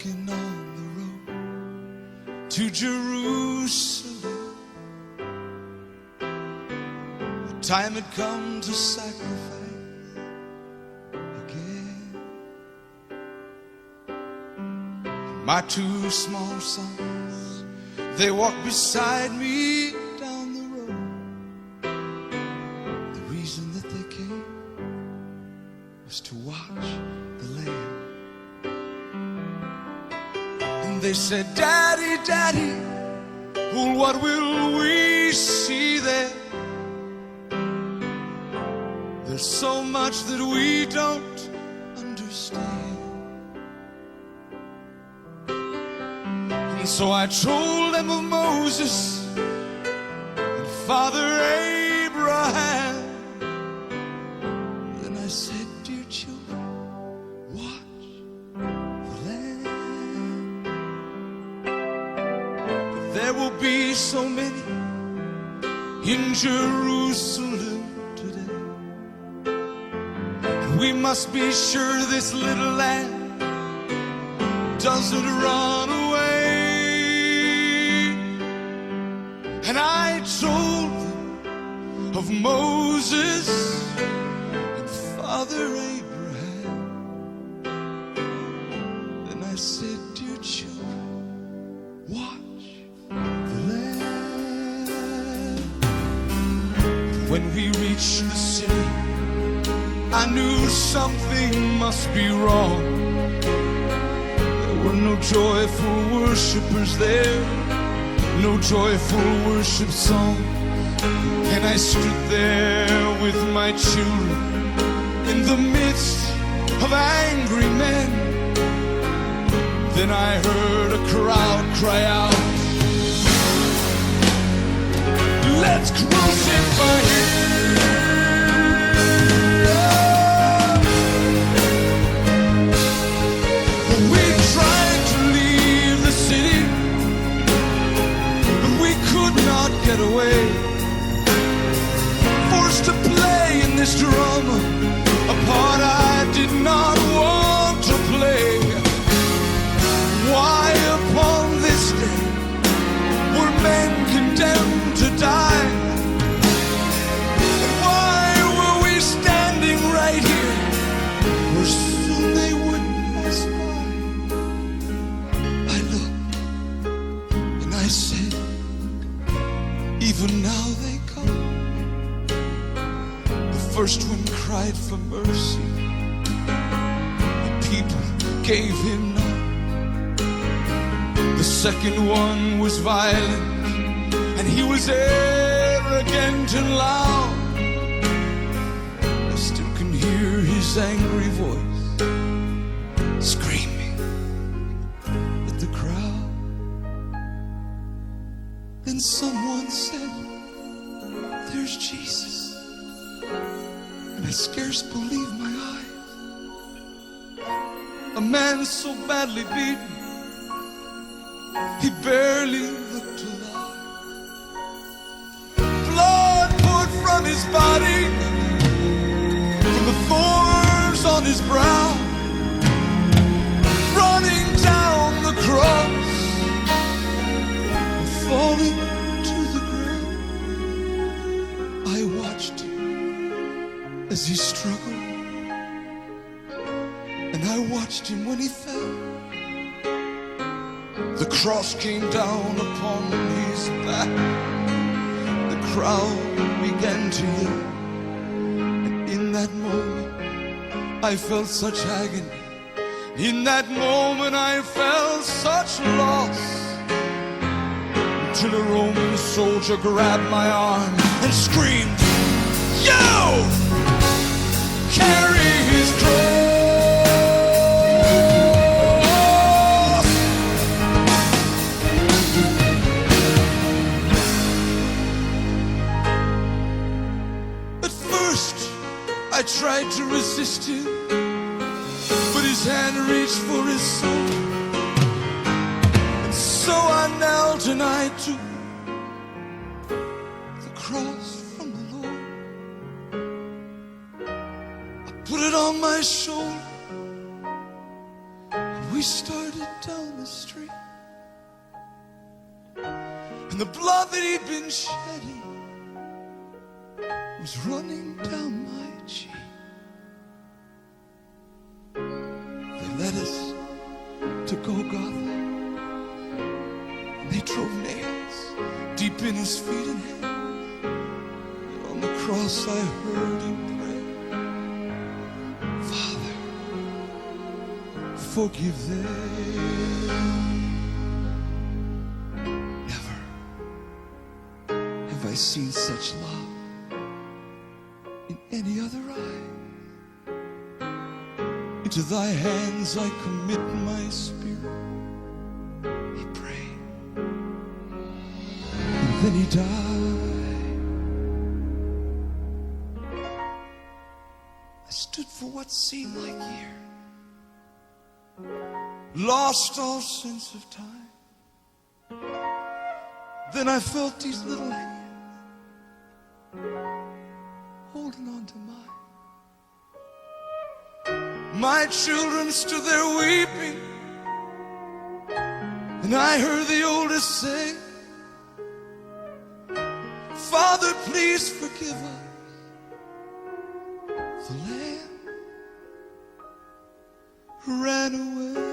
walking on the road to Jerusalem. The time had come to sacrifice again. My two small sons, they walked beside me down the road. The reason that they came was to watch the Lamb. And they said, Daddy, Daddy, oh, what will we see there? There's so much that we don't understand. And so I told them of Moses and Father Abraham. Then I said, dear children, watch the Lamb. But there will be so many in Jerusalem today. And we must be sure this little lamb doesn't run away. And I told them of Moses and Father Abraham. Then I said, dear children, watch the Lamb. When we reached the city, I knew something must be wrong. There were no joyful worshipers there, no joyful worship song. And I stood there with my children in the midst of angry men. Then I heard a crowd cry out, let's crucify him. We tried to leave the city, but we could not get away. Forced to play in this drama, a part I did not want to play. Why upon this day were men condemned to die? And why were we standing right here where soon they would pass by? I looked and I said, even now they come. The first one cried for mercy, the people gave him none. The second one was violent, and he was arrogant and loud. I still can hear his angry voice screaming at the crowd. Then someone said, there's Jesus. And I scarce believed my eyes. A man so badly beaten, he barely looked alive. Blood poured from his body, from the thorns on his brow, running down the cross and falling to the ground. I watched him as he struggled, and I watched him when he fell. The cross came down upon his back. The crowd began to yell. And in that moment, I felt such agony. In that moment, I felt such loss. Until a Roman soldier grabbed my arm and screamed, "You! Carry his cross!" I tried to resist him, but his hand reached for his soul. And so I knelt and I took the cross from the Lord. I put it on my shoulder, and we started down And the blood that he'd been shedding was running down my cheek. They led us to Golgotha, and they drove nails deep in his feet and hands. And on the cross I heard him pray, Father, forgive them. Never have I seen such love in any other eye. Into thy hands I commit my spirit, he prayed, and then he died. I stood for what seemed like years, lost all sense of time. Then I felt these little hands holding on to mine. My children stood there weeping, and I heard the oldest say, Father, please forgive us. The lamb ran away.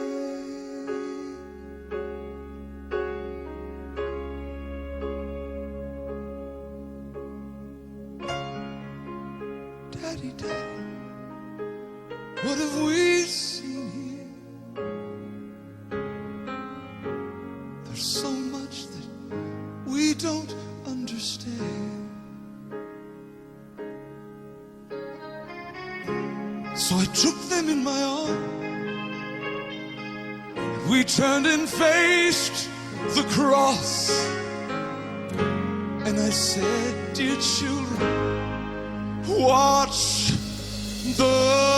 Daddy, Daddy, what have we seen here? There's so much that we don't understand. So I took them in my arms. We turned and faced the cross. And I said, dear children, watch the